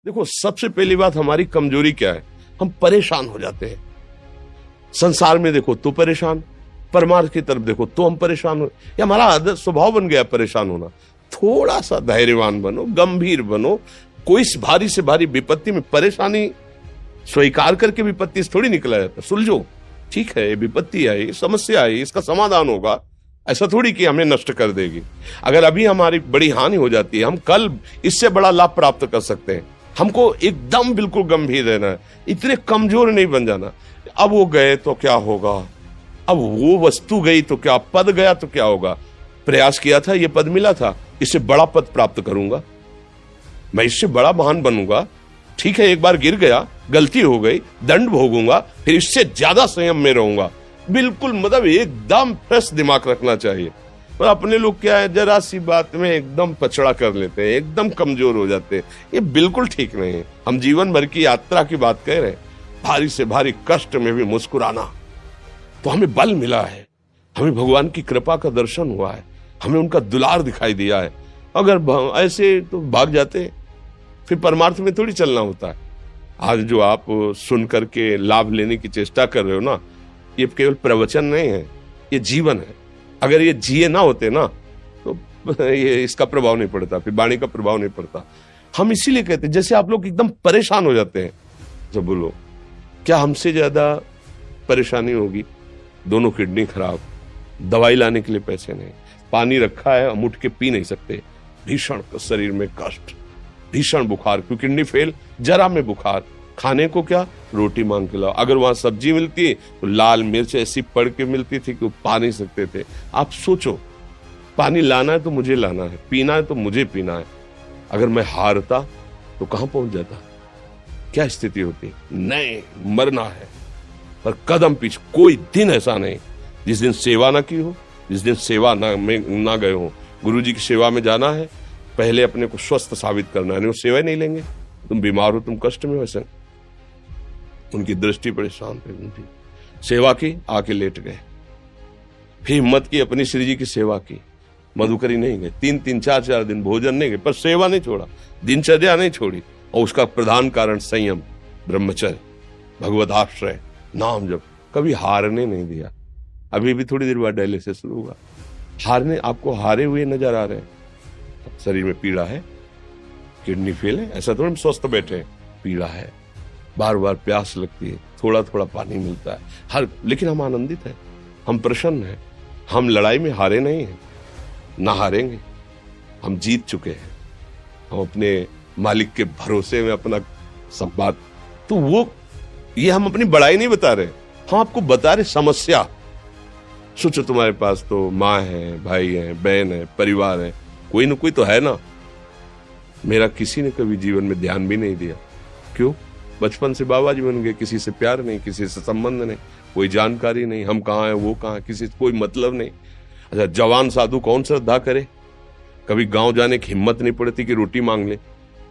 देखो, सबसे पहली बात हमारी कमजोरी क्या है, हम परेशान हो जाते हैं। संसार में देखो तो परेशान, परमार्थ की तरफ देखो तो हम परेशान हो, ये हमारा आदत स्वभाव बन गया परेशान होना। थोड़ा सा धैर्यवान बनो, गंभीर बनो। कोई भारी से भारी विपत्ति में परेशानी स्वीकार करके विपत्ति से थोड़ी निकला जाता। सुलझो, ठीक है, विपत्ति आई, समस्या आई, इसका समाधान होगा, ऐसा थोड़ी कि हमें नष्ट कर देगी। अगर अभी हमारी बड़ी हानि हो जाती है, हम कल इससे बड़ा लाभ प्राप्त कर सकते हैं। हमको एकदम बिल्कुल गंभीर रहना है, इतने कमजोर नहीं बन जाना। अब वो गए तो क्या होगा, अब वो वस्तु गई तो क्या, पद गया तो क्या होगा। प्रयास किया था, ये पद मिला था, इससे बड़ा पद प्राप्त करूंगा, मैं इससे बड़ा महान बनूंगा। ठीक है, एक बार गिर गया, गलती हो गई, दंड भोगूंगा, फिर इससे ज्यादा संयम में रहूंगा। बिल्कुल, मतलब एकदम फ्रेश दिमाग रखना चाहिए। और अपने लोग क्या है, जरा सी बात में एकदम पछड़ा कर लेते हैं, एकदम कमजोर हो जाते हैं। ये बिल्कुल ठीक नहीं है। हम जीवन भर की यात्रा की बात कह रहे हैं, भारी से भारी कष्ट में भी मुस्कुराना, तो हमें बल मिला है, हमें भगवान की कृपा का दर्शन हुआ है, हमें उनका दुलार दिखाई दिया है। अगर ऐसे तो भाग जाते, फिर परमार्थ में थोड़ी चलना होता है। आज जो आप सुन करके लाभ लेने की चेष्टा कर रहे हो ना, ये केवल प्रवचन नहीं है, ये जीवन है। अगर ये जिए ना होते ना तो ये इसका प्रभाव नहीं पड़ता, फिर वाणी का प्रभाव नहीं पड़ता। हम इसीलिए कहते हैं, जैसे आप लोग एकदम परेशान हो जाते हैं, तो बोलो क्या हमसे ज्यादा परेशानी होगी। दोनों किडनी खराब, दवाई लाने के लिए पैसे नहीं, पानी रखा है हम उठ के पी नहीं सकते, भीषण शरीर में कष्ट, भीषण बुखार, क्योंकि किडनी फेल, जरा में बुखार, खाने को क्या, रोटी मांग के लाओ। अगर वहां सब्जी मिलती तो लाल मिर्च ऐसी पड़ के मिलती थी कि वो पा नहीं सकते थे। आप सोचो, पानी लाना है तो मुझे लाना है, पीना है तो मुझे पीना है। अगर मैं हारता तो कहां पहुंच जाता, क्या स्थिति होती। नहीं, मरना है, पर कदम पीछे। कोई दिन ऐसा नहीं जिस दिन सेवा ना की हो, जिस दिन सेवा ना गए हो। गुरु जी की सेवा में जाना है, पहले अपने को स्वस्थ साबित करना है, नहीं वो सेवा नहीं लेंगे। तुम बीमार हो, तुम कष्ट में, वैसे उनकी दृष्टि बड़ी शांत है, उनकी सेवा की, आके लेट गए। फिर हिम्मत की, अपनी श्री जी की सेवा की, मधुकरी नहीं गए, 3-3, 4-4 दिन भोजन नहीं गए, पर सेवा नहीं छोड़ा, दिनचर्या नहीं छोड़ी। और उसका प्रधान कारण संयम, ब्रह्मचर्य, भगवत आश्रय, नाम जप, कभी हारने नहीं दिया। अभी भी थोड़ी देर बाद डायलिसिस शुरू हुआ, हारने, आपको हारे हुए नजर आ रहे हैं। शरीर में पीड़ा है, किडनी फेल है, ऐसा थोड़ा हम स्वस्थ बैठे हैं, पीड़ा है, बार बार प्यास लगती है, थोड़ा थोड़ा पानी मिलता है, हर, लेकिन हम आनंदित हैं, हम प्रसन्न हैं। हम लड़ाई में हारे नहीं हैं, ना हारेंगे, हम जीत चुके हैं। हम अपने मालिक के भरोसे में अपना सब बात, तो वो, ये हम अपनी बड़ाई नहीं बता रहे, हम आपको बता रहे समस्या। सोचो, तुम्हारे पास तो माँ है, भाई है, बहन है, परिवार है, कोई ना कोई तो है ना। मेरा किसी ने कभी जीवन में ध्यान भी नहीं दिया, क्यों? बचपन से बाबा जी बन गए, किसी से प्यार नहीं, किसी से संबंध नहीं, कोई जानकारी नहीं, हम कहाँ हैं, वो कहाँ, किसी से कोई मतलब नहीं। अच्छा, जवान साधु कौन श्रद्धा करे? कभी गांव जाने की हिम्मत नहीं पड़ती कि रोटी मांग ले,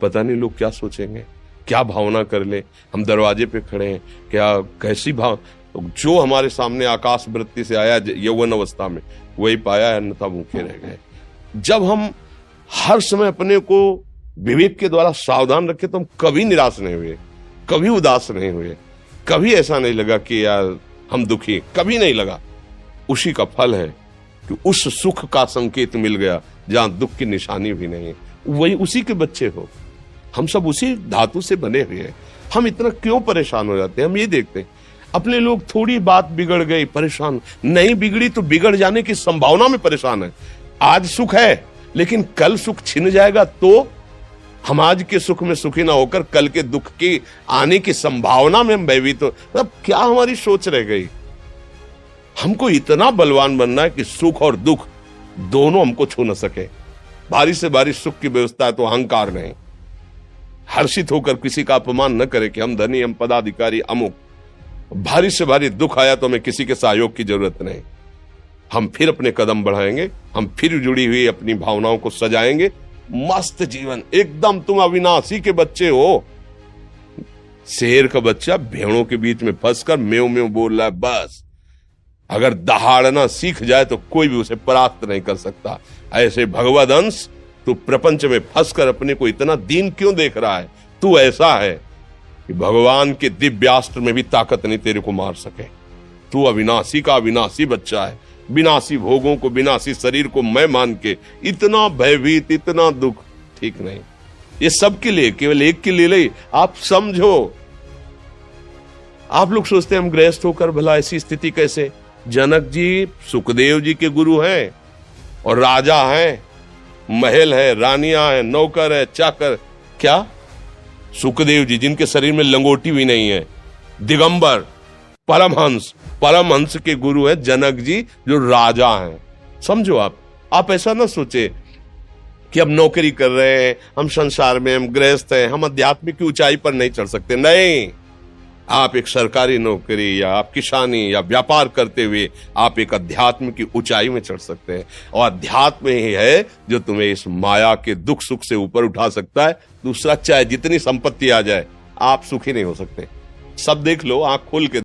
पता नहीं लोग क्या सोचेंगे, क्या भावना कर ले। हम दरवाजे पे खड़े हैं, क्या कैसी भाव, जो हमारे सामने आकाश वृत्ति से आया यौवन अवस्था में, वही पाया, अन्यथा भूखे रह गए। जब हम हर समय अपने को विवेक के द्वारा सावधान रखे, तो हम कभी निराश नहीं हुए, कभी उदास नहीं हुए, कभी ऐसा नहीं लगा कि यार हम दुखी, कभी नहीं लगा। उसी का फल है कि उस सुख का संकेत मिल गया जहां दुख की निशानी भी नहीं है। वही उसी के बच्चे हो, हम सब उसी धातु से बने हुए हैं। हम इतना क्यों परेशान हो जाते हैं? हम ये देखते हैं अपने लोग, थोड़ी बात बिगड़ गई परेशान, नहीं बिगड़ी तो बिगड़ जाने की संभावना में परेशान है। आज सुख है, लेकिन कल सुख छिन जाएगा तो हम आज के सुख में सुखी ना होकर कल के दुख की आने की संभावना में हम भयभीत हो। मतलब क्या हमारी सोच रह गई? हमको इतना बलवान बनना है कि सुख और दुख दोनों हमको छू न सके। भारी से भारी सुख की व्यवस्था है तो अहंकार नहीं, हर्षित होकर किसी का अपमान न करे कि हम धनी, हम पदाधिकारी, अमुक। भारी से भारी दुख आया तो हमें किसी के सहयोग की जरूरत नहीं, हम फिर अपने कदम बढ़ाएंगे, हम फिर जुड़ी हुई अपनी भावनाओं को सजाएंगे। मस्त जीवन एकदम, तुम अविनाशी के बच्चे हो। शेर का बच्चा भेड़ों के बीच में फंसकर म्यों म्यों बोल रहा है, बस अगर दहाड़ना सीख जाए तो कोई भी उसे परास्त नहीं कर सकता। ऐसे भगवद अंश, तू प्रपंच में फंसकर अपने को इतना दीन क्यों देख रहा है? तू ऐसा है कि भगवान के दिव्यास्त्र में भी ताकत नहीं तेरे को मार सके। तू अविनाशी का अविनाशी बच्चा है। विनाशी भोगों को, विनाशी शरीर को मैं मान के इतना भयभीत, इतना दुख ठीक नहीं। ये सबके लिए, केवल एक के लिए नहीं। आप समझो, आप लोग सोचते हैं हम गृहस्थ होकर भला ऐसी स्थिति कैसे। जनक जी सुखदेव जी के गुरु हैं और राजा हैं, महल है, रानियां हैं, नौकर है, चाकर। क्या सुखदेव जी जिनके शरीर में लंगोटी भी नहीं है, दिगंबर, परमहंस के गुरु हैं जनक जी जो राजा हैं। समझो, आप ऐसा ना सोचे कि हम नौकरी कर रहे हैं, हम संसार में, हम गृहस्थ हैं, हम आध्यात्मिक की ऊंचाई पर नहीं चढ़ सकते। नहीं, आप एक सरकारी नौकरी या आप किसानी या व्यापार करते हुए आप एक अध्यात्म की ऊंचाई में चढ़ सकते हैं। और अध्यात्म ही है जो तुम्हें इस माया के दुख सुख से ऊपर उठा सकता है। दूसरा, चाहे जितनी संपत्ति आ जाए, आप सुखी नहीं हो सकते। सब देख लो, आंख खोल के।